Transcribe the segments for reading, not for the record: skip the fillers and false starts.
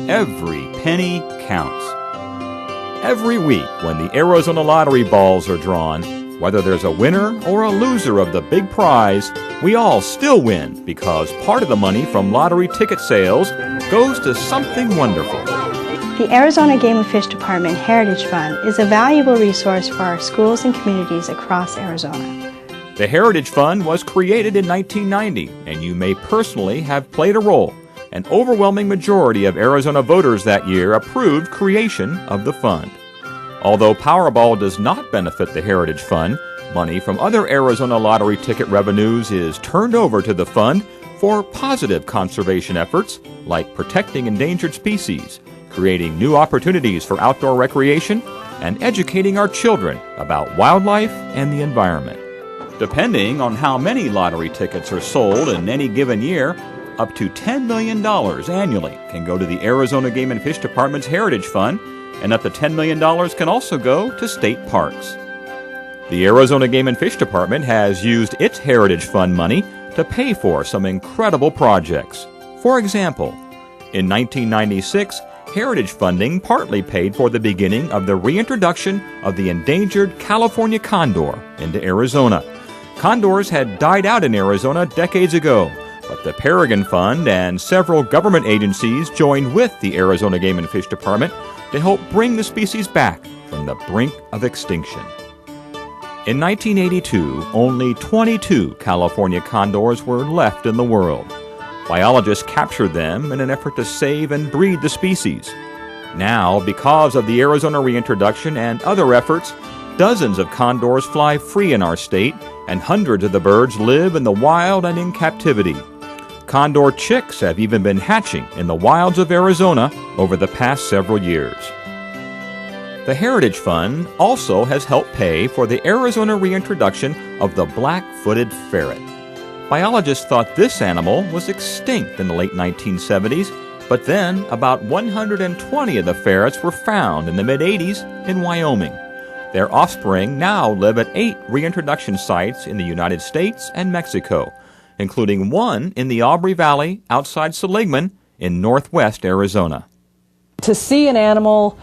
every penny counts. Every week when the Arizona lottery balls are drawn, whether there's a winner or a loser of the big prize, we all still win because part of the money from lottery ticket sales goes to something wonderful. The Arizona Game and Fish Department Heritage Fund is a valuable resource for our schools and communities across Arizona. The Heritage Fund was created in 1990, and you may personally have played a role. An overwhelming majority of Arizona voters that year approved creation of the fund. Although Powerball does not benefit the Heritage Fund, money from other Arizona lottery ticket revenues is turned over to the fund for positive conservation efforts like protecting endangered species, creating new opportunities for outdoor recreation, and educating our children about wildlife and the environment. Depending on how many lottery tickets are sold in any given year, up to $10 million annually can go to the Arizona Game and Fish Department's Heritage Fund, and up to $10 million can also go to state parks. The Arizona Game and Fish Department has used its Heritage Fund money to pay for some incredible projects. For example, in 1996, Heritage funding partly paid for the beginning of the reintroduction of the endangered California condor into Arizona. Condors had died out in Arizona decades ago, but the Peregrine Fund and several government agencies joined with the Arizona Game and Fish Department to help bring the species back from the brink of extinction. In 1982, only 22 California condors were left in the world. Biologists captured them in an effort to save and breed the species. Now, because of the Arizona reintroduction and other efforts, dozens of condors fly free in our state, and hundreds of the birds live in the wild and in captivity. Condor chicks have even been hatching in the wilds of Arizona over the past several years. The Heritage Fund also has helped pay for the Arizona reintroduction of the BlackFooted Ferret. Biologists thought this animal was extinct in the late 1970s, but then about 120 of the ferrets were found in the mid-80s in Wyoming. Their offspring now live at 8 reintroduction sites in the United States and Mexico, including one in the Aubrey Valley outside Seligman in northwest Arizona. To see an animal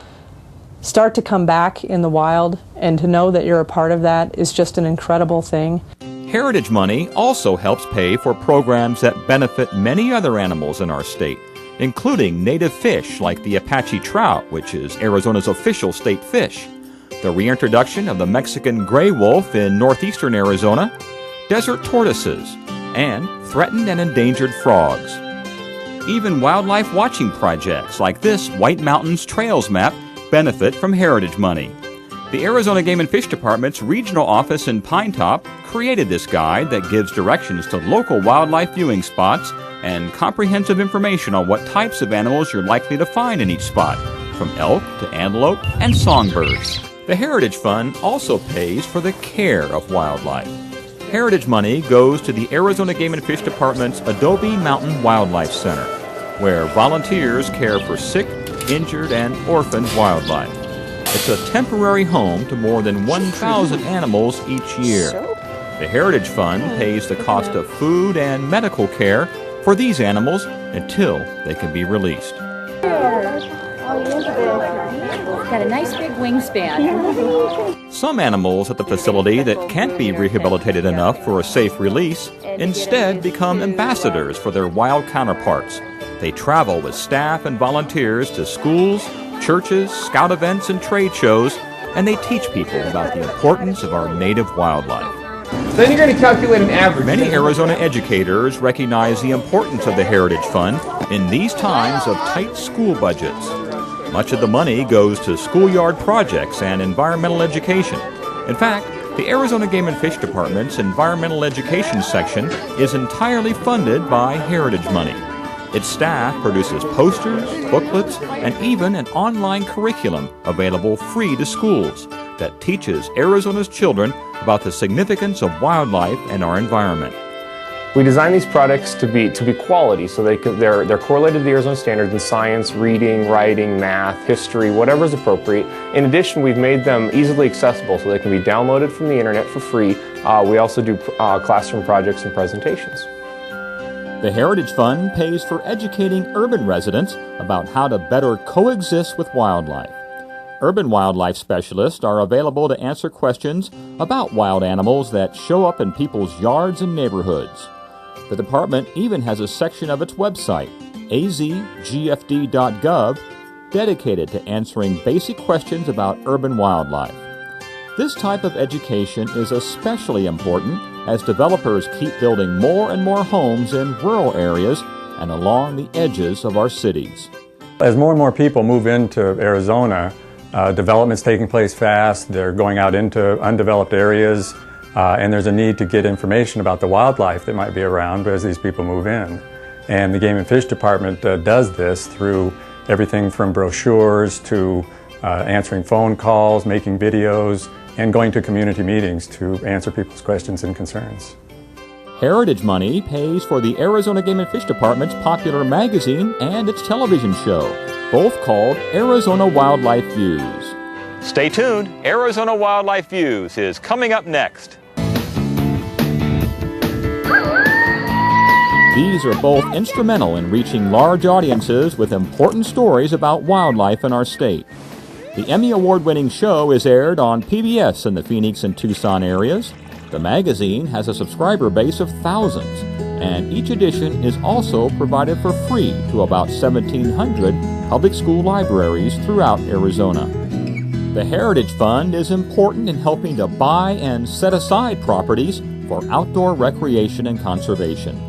start to come back in the wild and to know that you're a part of that is just an incredible thing. Heritage money also helps pay for programs that benefit many other animals in our state, including native fish like the Apache trout, which is Arizona's official state fish, the reintroduction of the Mexican gray wolf in northeastern Arizona, desert tortoises, and threatened and endangered frogs. Even wildlife watching projects like this White Mountains Trails map benefit from heritage money. The Arizona Game and Fish Department's regional office in Pine Top created this guide that gives directions to local wildlife viewing spots and comprehensive information on what types of animals you're likely to find in each spot, from elk to antelope and songbirds. The Heritage Fund also pays for the care of wildlife. Heritage money goes to the Arizona Game and Fish Department's Adobe Mountain Wildlife Center, where volunteers care for sick, injured, and orphaned wildlife. It's a temporary home to more than 1,000 animals each year. The Heritage Fund pays the cost of food and medical care for these animals until they can be released. Got a nice big wingspan. Some animals at the facility that can't be rehabilitated enough for a safe release instead become ambassadors for their wild counterparts. They travel with staff and volunteers to schools, churches, scout events, and trade shows, and they teach people about the importance of our native wildlife. Then you're going to calculate an average. Many Arizona educators recognize the importance of the Heritage Fund in these times of tight school budgets. Much of the money goes to schoolyard projects and environmental education. In fact, the Arizona Game and Fish Department's environmental education section is entirely funded by heritage money. Its staff produces posters, booklets, and even an online curriculum available free to schools that teaches Arizona's children about the significance of wildlife and our environment. We design these products to be quality, so they're correlated to the Arizona standards in science, reading, writing, math, history, whatever is appropriate. In addition, we've made them easily accessible so they can be downloaded from the internet for free. We also do classroom projects and presentations. The Heritage Fund pays for educating urban residents about how to better coexist with wildlife. Urban wildlife specialists are available to answer questions about wild animals that show up in people's yards and neighborhoods. The department even has a section of its website, azgfd.gov, dedicated to answering basic questions about urban wildlife. This type of education is especially important as developers keep building more and more homes in rural areas and along the edges of our cities. As more and more people move into Arizona, development's taking place fast, they're going out into undeveloped areas, and there's a need to get information about the wildlife that might be around as these people move in. And the Game and Fish Department does this through everything from brochures to answering phone calls, making videos, and going to community meetings to answer people's questions and concerns. Heritage money pays for the Arizona Game and Fish Department's popular magazine and its television show, both called Arizona Wildlife Views. Stay tuned. Arizona Wildlife Views is coming up next. These are both instrumental in reaching large audiences with important stories about wildlife in our state. The Emmy Award-winning show is aired on PBS in the Phoenix and Tucson areas. The magazine has a subscriber base of thousands, and each edition is also provided for free to about 1,700 public school libraries throughout Arizona. The Heritage Fund is important in helping to buy and set aside properties for outdoor recreation and conservation.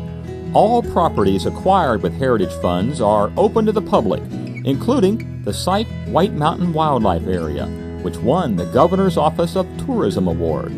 All properties acquired with Heritage Funds are open to the public, including the Sipe White Mountain Wildlife Area, which won the Governor's Office of Tourism Award.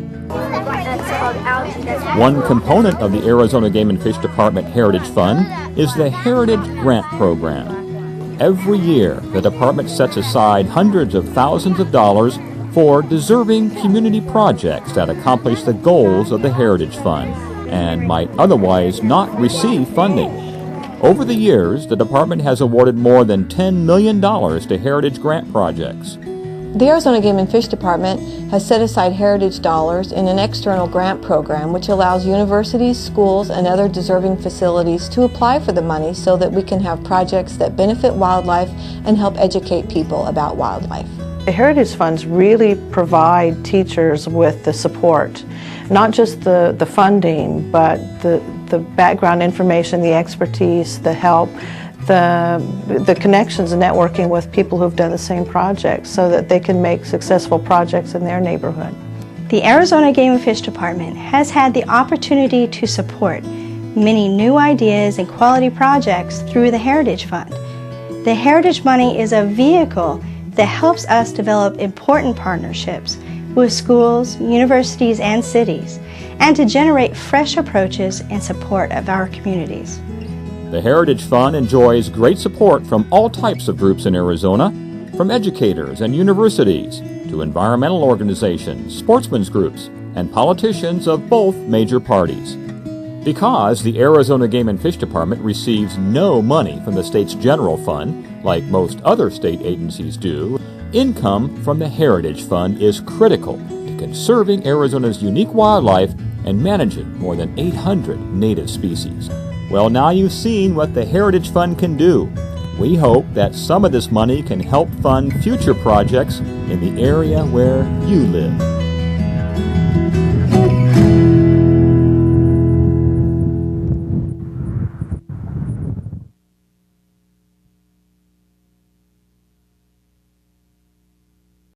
One component of the Arizona Game and Fish Department Heritage Fund is the Heritage Grant Program. Every year, the department sets aside hundreds of thousands of dollars for deserving community projects that accomplish the goals of the Heritage Fund and might otherwise not receive funding. Over the years, the department has awarded more than $10 million to Heritage Grant projects. The Arizona Game and Fish Department has set aside Heritage dollars in an external grant program which allows universities, schools, and other deserving facilities to apply for the money so that we can have projects that benefit wildlife and help educate people about wildlife. The Heritage Funds really provide teachers with the support, not just the funding, but the background information, the expertise, the help, the connections and networking with people who've done the same projects so that they can make successful projects in their neighborhood. The Arizona Game and Fish Department has had the opportunity to support many new ideas and quality projects through the Heritage Fund. The Heritage money is a vehicle that helps us develop important partnerships with schools, universities, and cities, and to generate fresh approaches in support of our communities. The Heritage Fund enjoys great support from all types of groups in Arizona, from educators and universities to environmental organizations, sportsmen's groups, and politicians of both major parties. Because the Arizona Game and Fish Department receives no money from the state's general fund, like most other state agencies do, income from the Heritage Fund is critical to conserving Arizona's unique wildlife and managing more than 800 native species. Well, now you've seen what the Heritage Fund can do. We hope that some of this money can help fund future projects in the area where you live.